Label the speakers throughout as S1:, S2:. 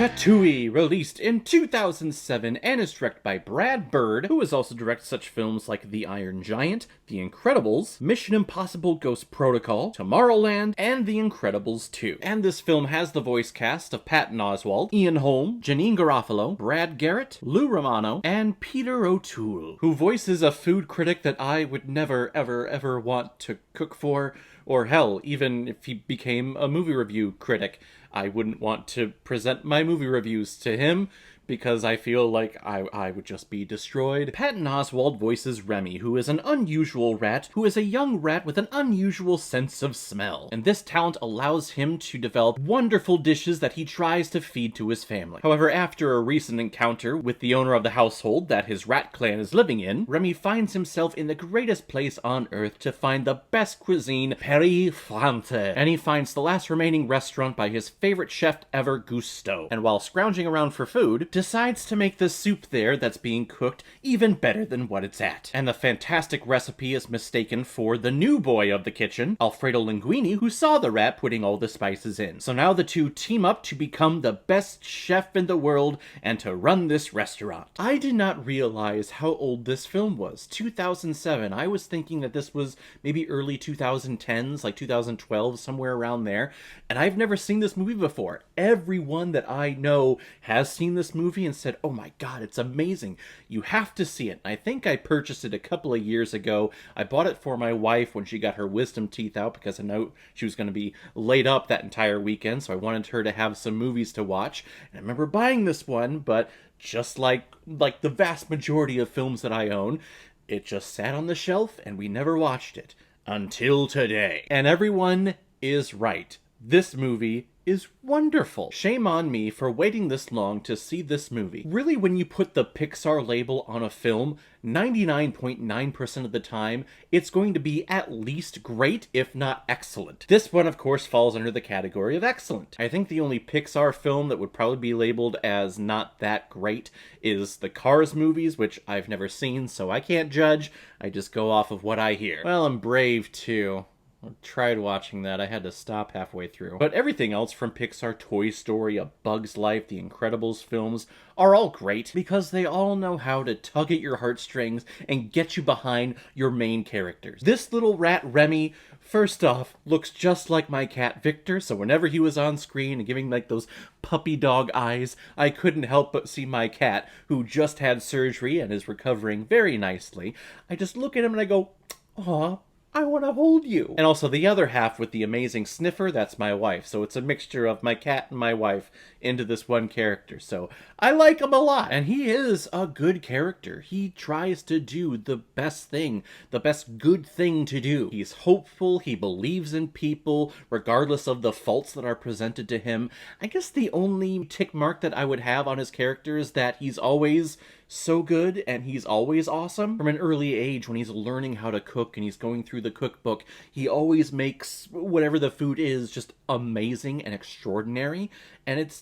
S1: Ratatouille, released in 2007 and is directed by Brad Bird, who has also directed such films like The Iron Giant, The Incredibles, Mission Impossible Ghost Protocol, Tomorrowland, and The Incredibles 2. And this film has the voice cast of Patton Oswalt, Ian Holm, Janine Garofalo, Brad Garrett, Lou Romano, and Peter O'Toole, who voices a food critic that I would never, ever want to cook for, or hell, even if he became a movie review critic, I wouldn't want to present my movie reviews to him, because I feel like I would just be destroyed. Patton Oswalt voices Remy, who is an unusual rat, who is a young rat with an unusual sense of smell. And this talent allows him to develop wonderful dishes that he tries to feed to his family. However, after a recent encounter with the owner of the household that his rat clan is living in, Remy finds himself in the greatest place on earth to find the best cuisine, Peri Flante. And he finds the last remaining restaurant by his favorite chef ever, Gusteau. And while scrounging around for food, decides to make the soup there that's being cooked even better than what it's at. And the fantastic recipe is mistaken for the new boy of the kitchen, Alfredo Linguini, who saw the rat putting all the spices in. So now the two team up to become the best chef in the world and to run this restaurant. I did not realize how old this film was. 2007. I was thinking that this was maybe early 2010s, like 2012, somewhere around there. And I've never seen this movie before. Everyone that I know has seen this movie and said, oh my god, it's amazing. You have to see it. And I think I purchased it a couple of years ago. I bought it for my wife when she got her wisdom teeth out because I know she was going to be laid up that entire weekend, so I wanted her to have some movies to watch. And I remember buying this one, but just like the vast majority of films that I own, it just sat on the shelf and we never watched it. Until today. And everyone is right. This movie is wonderful. Shame on me for waiting this long to see this movie. Really, when you put the Pixar label on a film, 99.9% of the time, it's going to be at least great, if not excellent. This one, of course, falls under the category of excellent. I think the only Pixar film that would probably be labeled as not that great is the Cars movies, which I've never seen, so I can't judge. I just go off of what I hear. Well, I'm Brave, too. I tried watching that. I had to stop halfway through. But everything else from Pixar, Toy Story, A Bug's Life, The Incredibles films are all great because they all know how to tug at your heartstrings and get you behind your main characters. This little rat, Remy, first off, looks just like my cat Victor, so whenever he was on screen and giving like those puppy dog eyes, I couldn't help but see my cat, who just had surgery and is recovering very nicely. I just look at him and I go, aw, I want to hold you. And also the other half with the amazing sniffer, that's my wife. So it's a mixture of my cat and my wife into this one character. So I like him a lot. And he is a good character. He tries to do the best thing, the best good thing to do. He's hopeful. He believes in people, regardless of the faults that are presented to him. I guess the only tick mark that I would have on his character is that he's always so good and he's always awesome. From an early age, when he's learning how to cook and he's going through the cookbook, he always makes whatever the food is just amazing and extraordinary. And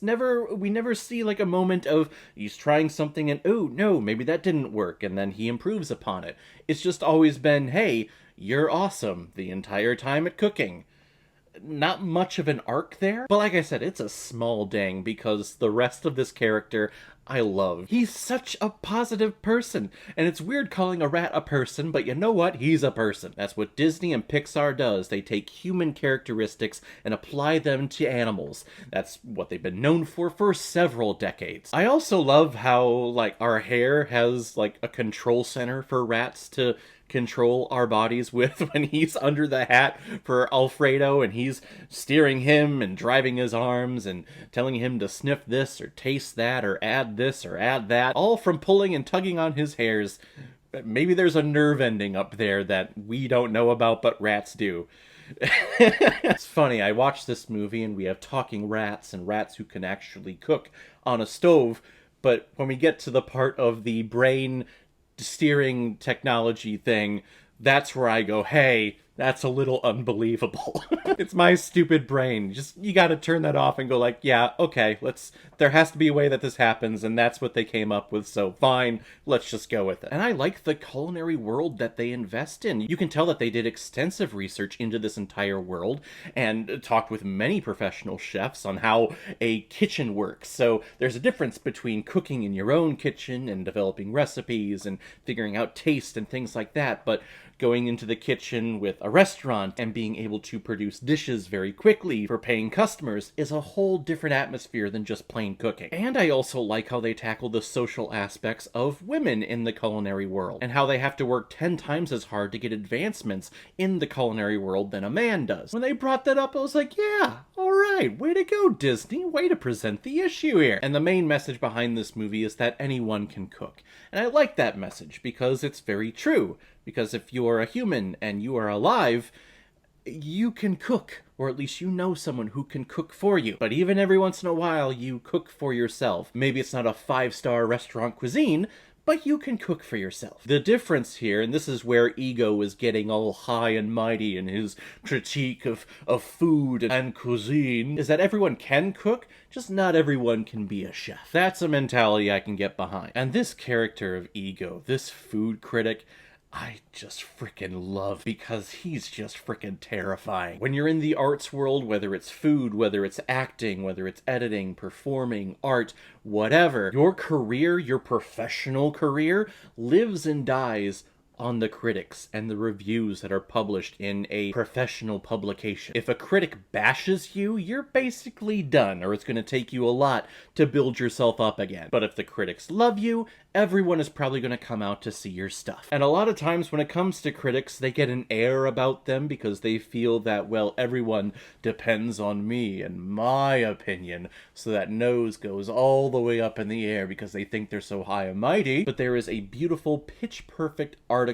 S1: we never see like a moment of he's trying something and, oh no, maybe that didn't work, and then he improves upon it. It's just always been, hey, you're awesome the entire time at cooking. Not much of an arc there, but like I said, it's a small ding because the rest of this character I love. He's such a positive person, and it's weird calling a rat a person, but you know what? He's a person. That's what Disney and Pixar does. They take human characteristics and apply them to animals. That's what they've been known for several decades. I also love how, like, our hair has, like, a control center for rats to control our bodies with when he's under the hat for Alfredo and he's steering him and driving his arms and telling him to sniff this or taste that or add this or add that, all from pulling and tugging on his hairs. Maybe there's a nerve ending up there that we don't know about, but rats do. It's funny, I watched this movie and we have talking rats and rats who can actually cook on a stove, but when we get to the part of the brain steering technology thing, that's where I go, hey, That's a little unbelievable. It's my stupid brain. Just, you gotta turn that off and go like, yeah, okay, there has to be a way that this happens, and that's what they came up with, so fine, let's just go with it. And I like the culinary world that they invest in. You can tell that they did extensive research into this entire world, and talked with many professional chefs on how a kitchen works. So there's a difference between cooking in your own kitchen and developing recipes and figuring out taste and things like that, but going into the kitchen with a restaurant and being able to produce dishes very quickly for paying customers is a whole different atmosphere than just plain cooking. And I also like how they tackle the social aspects of women in the culinary world, and how they have to work 10 times as hard to get advancements in the culinary world than a man does. When they brought that up, I was like, yeah, alright, way to go, Disney, way to present the issue here. And the main message behind this movie is that anyone can cook. And I like that message because it's very true. Because if you are a human and you are alive, you can cook, or at least you know someone who can cook for you. But even every once in a while, you cook for yourself. Maybe it's not a 5-star restaurant cuisine, but you can cook for yourself. The difference here, and this is where Ego is getting all high and mighty in his critique of food and cuisine, is that everyone can cook, just not everyone can be a chef. That's a mentality I can get behind. And this character of Ego, this food critic, I just freaking love, because he's just freaking terrifying. When you're in the arts world, whether it's food, whether it's acting, whether it's editing, performing, art, whatever, your career, your professional career, lives and dies on the critics and the reviews that are published in a professional publication. If a critic bashes you, you're basically done, or it's going to take you a lot to build yourself up again. But if the critics love you, everyone is probably going to come out to see your stuff. And a lot of times when it comes to critics, they get an air about them because they feel that, well, everyone depends on me and my opinion, so that nose goes all the way up in the air because they think they're so high and mighty. But there is a beautiful, pitch-perfect article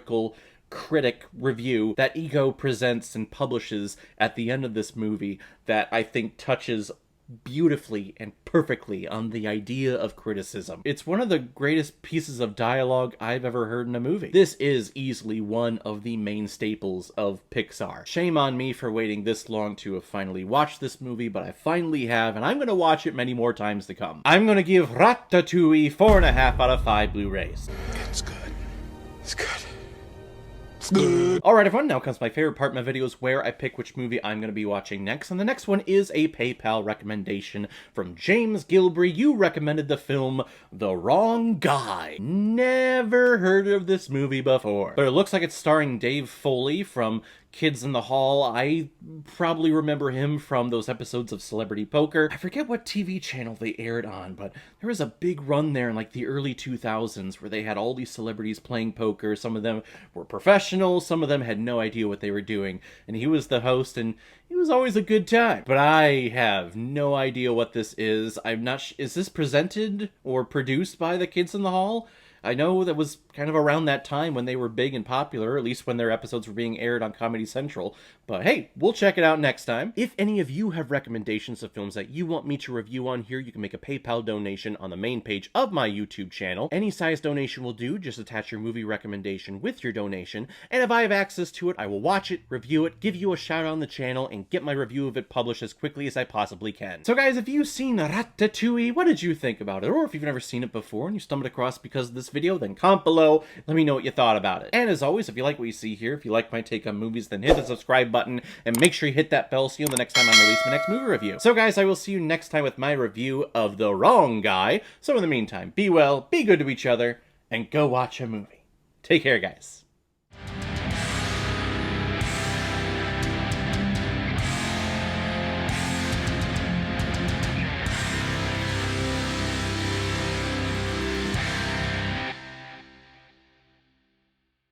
S1: critic review that Ego presents and publishes at the end of this movie that I think touches beautifully and perfectly on the idea of criticism. It's one of the greatest pieces of dialogue I've ever heard in a movie. This is easily one of the main staples of Pixar. Shame on me for waiting this long to have finally watched this movie, but I finally have, and I'm going to watch it many more times to come. I'm going to give Ratatouille 4.5 out of 5 Blu-rays.
S2: It's good. It's good.
S1: Alright everyone, now comes my favorite part of my videos where I pick which movie I'm going to be watching next, and the next one is a PayPal recommendation from James Gilbry. You recommended the film The Wrong Guy. Never heard of this movie before, but it looks like it's starring Dave Foley from Kids in the Hall. I probably remember him from those episodes of Celebrity Poker. I forget what TV channel they aired on, but there was a big run there in like the early 2000s where they had all these celebrities playing poker. Some of them were professionals, some of them had no idea what they were doing, and he was the host, and it was always a good time. But I have no idea what this is. I'm not is this presented or produced by the Kids in the Hall? I know that was kind of around that time when they were big and popular, at least when their episodes were being aired on Comedy Central. But hey, we'll check it out next time. If any of you have recommendations of films that you want me to review on here, you can make a PayPal donation on the main page of my YouTube channel. Any size donation will do. Just attach your movie recommendation with your donation, and if I have access to it, I will watch it, review it, give you a shout out on the channel, and get my review of it published as quickly as I possibly can. So guys, if you've seen Ratatouille, what did you think about it? Or if you've never seen it before and you stumbled across it because of this video, then comment below, let me know what you thought about it. And as always, if you like what you see here, if you like my take on movies, then hit the subscribe button and make sure you hit that bell so you'll know the next time I release my next movie review. So guys, I will see you next time with my review of The Wrong Guy. So in the meantime, be well, be good to each other, and go watch a movie. Take care, guys.